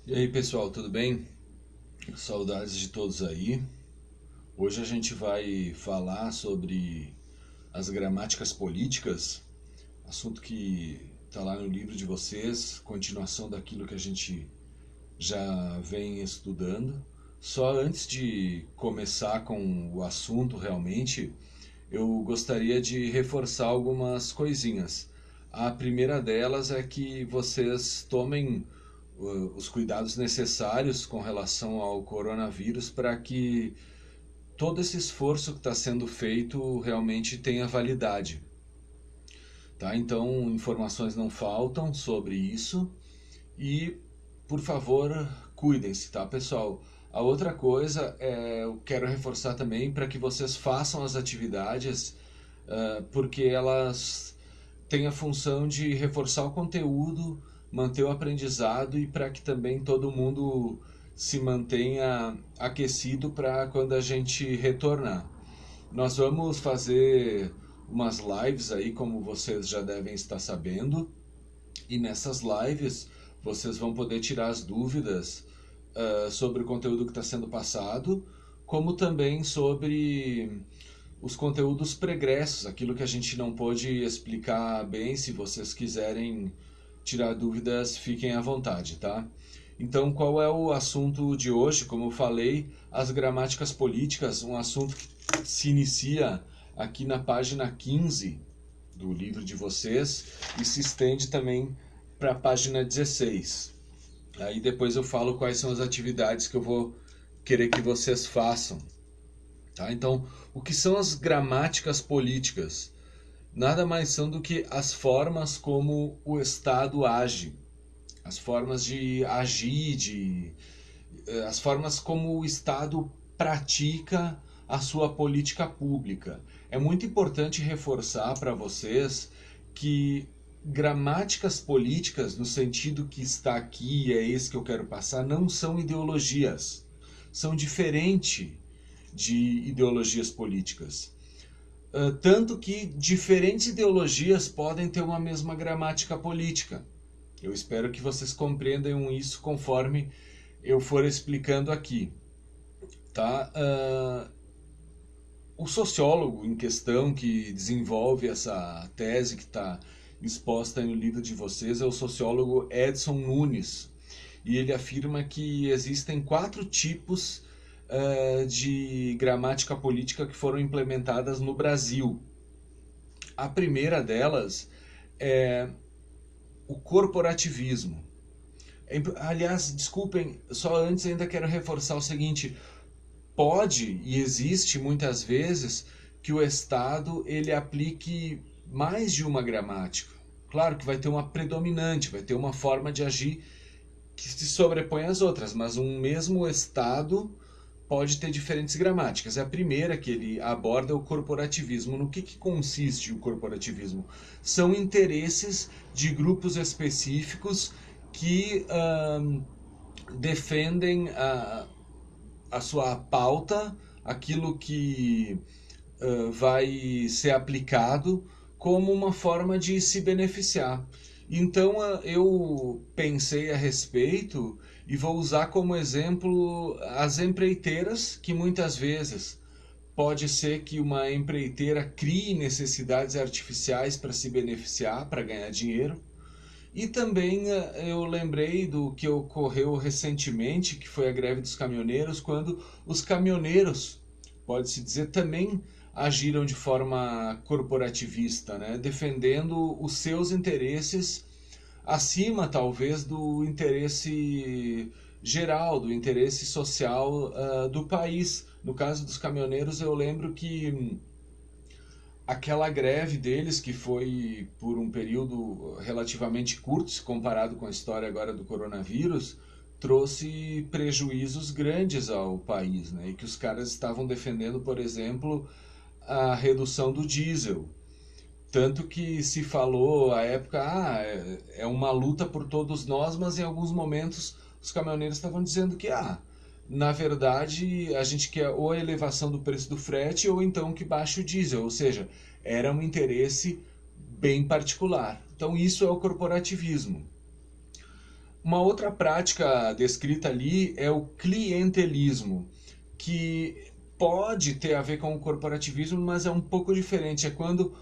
E aí pessoal, tudo bem? Saudades de todos aí. Hoje a gente vai falar sobre as gramáticas políticas, assunto que está lá no livro de vocês, continuação daquilo que a gente já vem estudando. Só antes de começar com o assunto realmente, eu gostaria de reforçar algumas coisinhas. A primeira delas é que vocês tomem os cuidados necessários com relação ao coronavírus para que todo esse esforço que está sendo feito realmente tenha validade. Tá? Então, informações não faltam sobre isso e, por favor, cuidem-se, tá, pessoal? A outra coisa eu quero reforçar também para que vocês façam as atividades, porque elas têm a função de reforçar o conteúdo, manter o aprendizado e para que também todo mundo se mantenha aquecido para quando a gente retornar. Nós vamos fazer umas lives aí, como vocês já devem estar sabendo, e nessas lives vocês vão poder tirar as dúvidas sobre o conteúdo que está sendo passado, como também sobre os conteúdos pregressos, aquilo que a gente não pôde explicar bem. Se vocês quiserem tirar dúvidas, fiquem à vontade, tá? Então, qual é o assunto de hoje? Como eu falei, as gramáticas políticas, um assunto que se inicia aqui na página 15 do livro de vocês e se estende também para a página 16. Aí depois eu falo quais são as atividades que eu vou querer que vocês façam. Tá? Então, o que são as gramáticas políticas? Nada mais são do que as formas como o Estado age, as formas de agir, as formas como o Estado pratica a sua política pública. É muito importante reforçar para vocês que gramáticas políticas, no sentido que está aqui e é esse que eu quero passar, não são ideologias. São diferentes de ideologias políticas. Tanto que diferentes ideologias podem ter uma mesma gramática política. Eu espero que vocês compreendam isso conforme eu for explicando aqui. Tá? O sociólogo em questão que desenvolve essa tese que está exposta no livro de vocês é o sociólogo Edson Nunes. E ele afirma que existem 4 tipos de gramática política que foram implementadas no Brasil. A primeira delas é o corporativismo. Aliás, desculpem, só antes ainda quero reforçar o seguinte: pode e existe muitas vezes que o Estado ele aplique mais de uma gramática. Claro que vai ter uma predominante, vai ter uma forma de agir que se sobrepõe às outras, mas um mesmo Estado pode ter diferentes gramáticas. A primeira que ele aborda é o corporativismo. No que consiste o corporativismo? São interesses de grupos específicos que defendem a sua pauta, aquilo que vai ser aplicado como uma forma de se beneficiar. Então eu pensei a respeito e vou usar como exemplo as empreiteiras, que muitas vezes pode ser que uma empreiteira crie necessidades artificiais para se beneficiar, para ganhar dinheiro. E também eu lembrei do que ocorreu recentemente, que foi a greve dos caminhoneiros, quando os caminhoneiros, pode-se dizer, também agiram de forma corporativista, né? Defendendo os seus interesses acima, talvez, do interesse geral, do interesse social do país. No caso dos caminhoneiros, eu lembro que aquela greve deles, que foi por um período relativamente curto, se comparado com a história agora do coronavírus, trouxe prejuízos grandes ao país, né? E que os caras estavam defendendo, por exemplo, a redução do diesel. Tanto que se falou à época, é uma luta por todos nós, mas em alguns momentos os caminhoneiros estavam dizendo que, na verdade, a gente quer ou a elevação do preço do frete ou então que baixe o diesel, ou seja, era um interesse bem particular. Então isso é o corporativismo. Uma outra prática descrita ali é o clientelismo, que pode ter a ver com o corporativismo, mas é um pouco diferente. É quando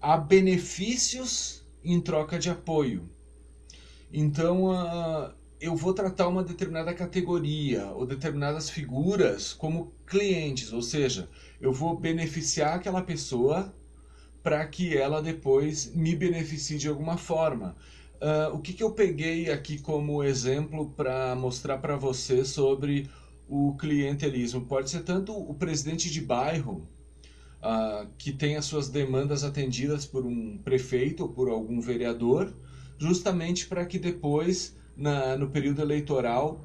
há benefícios em troca de apoio. Então, eu vou tratar uma determinada categoria ou determinadas figuras como clientes, ou seja, eu vou beneficiar aquela pessoa para que ela depois me beneficie de alguma forma. O que eu peguei aqui como exemplo para mostrar para você sobre o clientelismo? Pode ser tanto o presidente de bairro, que tem as suas demandas atendidas por um prefeito ou por algum vereador, justamente para que depois, no período eleitoral,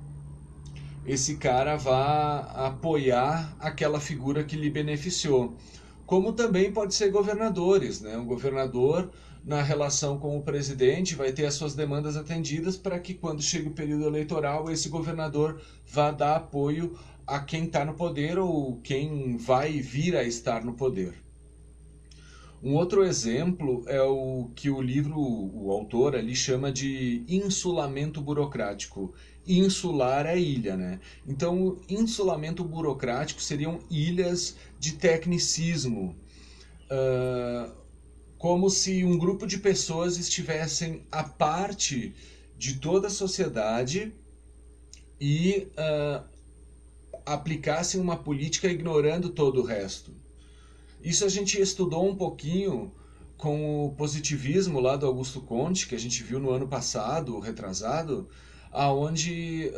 esse cara vá apoiar aquela figura que lhe beneficiou. Como também pode ser governadores, né? Um governador, na relação com o presidente, vai ter as suas demandas atendidas para que, quando chegue o período eleitoral, esse governador vá dar apoio a quem está no poder ou quem vai vir a estar no poder. Um outro exemplo é o que o livro, o autor ali chama de insulamento burocrático. Insular é ilha, né? Então, insulamento burocrático seriam ilhas de tecnicismo, como se um grupo de pessoas estivessem à parte de toda a sociedade e aplicassem uma política ignorando todo o resto. Isso a gente estudou um pouquinho com o positivismo lá do Augusto Comte, que a gente viu no ano passado, retrasado, aonde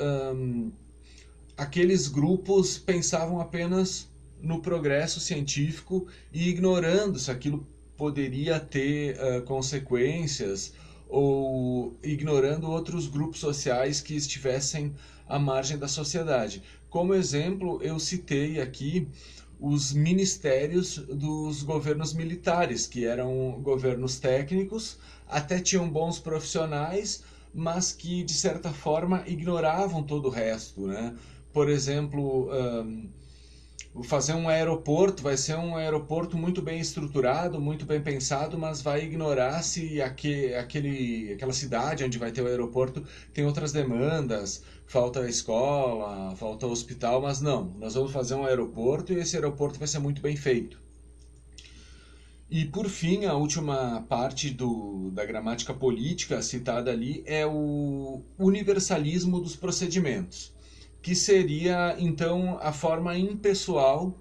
aqueles grupos pensavam apenas no progresso científico e ignorando se aquilo poderia ter consequências ou ignorando outros grupos sociais que estivessem à margem da sociedade. Como exemplo, eu citei aqui os ministérios dos governos militares, que eram governos técnicos, até tinham bons profissionais, mas que, de certa forma, ignoravam todo o resto, né? Por exemplo, fazer um aeroporto vai ser um aeroporto muito bem estruturado, muito bem pensado, mas vai ignorar se aquela cidade onde vai ter o aeroporto tem outras demandas, falta escola, falta hospital, mas não, nós vamos fazer um aeroporto e esse aeroporto vai ser muito bem feito. E por fim, a última parte da gramática política citada ali é o universalismo dos procedimentos, que seria então a forma impessoal,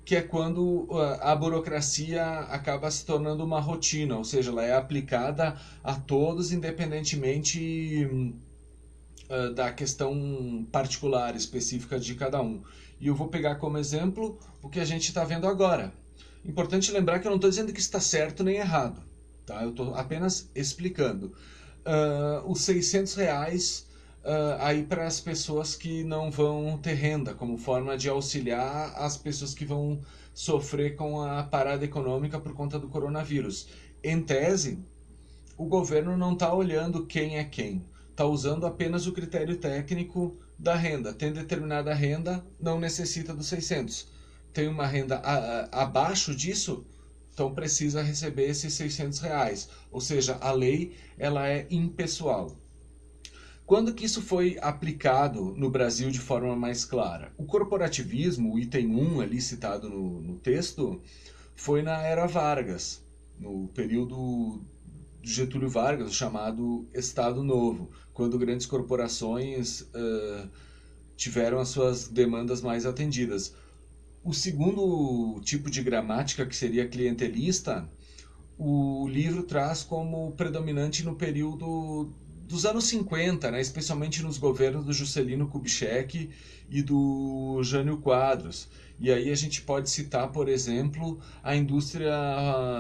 que é quando a burocracia acaba se tornando uma rotina, ou seja, ela é aplicada a todos independentemente da questão particular, específica de cada um. E eu vou pegar como exemplo o que a gente está vendo agora. Importante lembrar que eu não estou dizendo que está certo nem errado, tá? Eu estou apenas explicando. Os R$ 600 aí para as pessoas que não vão ter renda, como forma de auxiliar as pessoas que vão sofrer com a parada econômica por conta do coronavírus. Em tese, o governo não está olhando quem é quem, está usando apenas o critério técnico da renda. Tem determinada renda, não necessita dos 600. Tem uma renda abaixo disso, então precisa receber esses R$ 600. Ou seja, a lei ela é impessoal. Quando que isso foi aplicado no Brasil de forma mais clara? O corporativismo, o item 1 ali citado no texto, foi na era Vargas, no período de Getúlio Vargas, o chamado Estado Novo, quando grandes corporações tiveram as suas demandas mais atendidas. O segundo tipo de gramática, que seria clientelista, o livro traz como predominante no período dos anos 50, né? Especialmente nos governos do Juscelino Kubitschek e do Jânio Quadros. E aí a gente pode citar, por exemplo, a indústria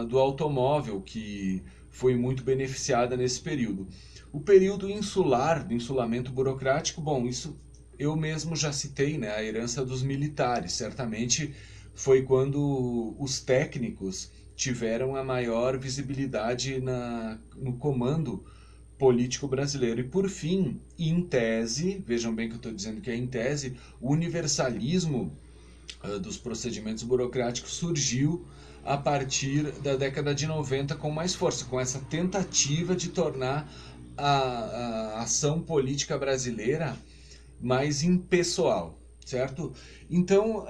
do automóvel, que foi muito beneficiada nesse período. O período insular, do insulamento burocrático, bom, isso eu mesmo já citei, né? A herança dos militares. Certamente foi quando os técnicos tiveram a maior visibilidade no comando político brasileiro. E por fim, em tese, vejam bem que eu estou dizendo que é em tese, o universalismo dos procedimentos burocráticos surgiu a partir da década de 90 com mais força, com essa tentativa de tornar a ação política brasileira mais impessoal, certo? Então,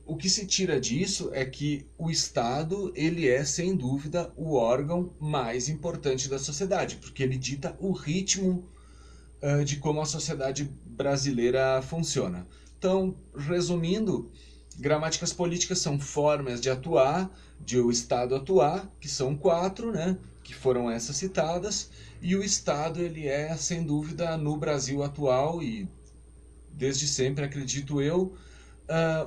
o que se tira disso é que o Estado, ele é, sem dúvida, o órgão mais importante da sociedade, porque ele dita o ritmo de como a sociedade brasileira funciona. Então, resumindo, gramáticas políticas são formas de atuar, de o Estado atuar, que são 4, né, que foram essas citadas, e o Estado, ele é, sem dúvida, no Brasil atual e desde sempre, acredito eu,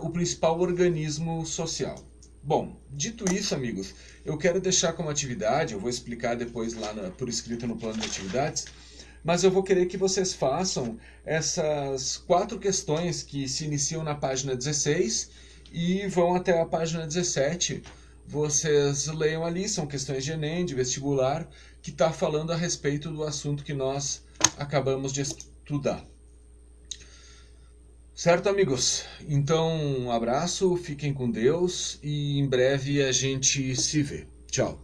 o principal organismo social. Bom, dito isso, amigos, eu quero deixar como atividade, eu vou explicar depois lá por escrito no plano de atividades, mas eu vou querer que vocês façam essas 4 questões que se iniciam na página 16 e vão até a página 17. Vocês leiam ali, são questões de Enem, de vestibular, que está falando a respeito do assunto que nós acabamos de estudar. Certo, amigos? Então, um abraço, fiquem com Deus e em breve a gente se vê. Tchau.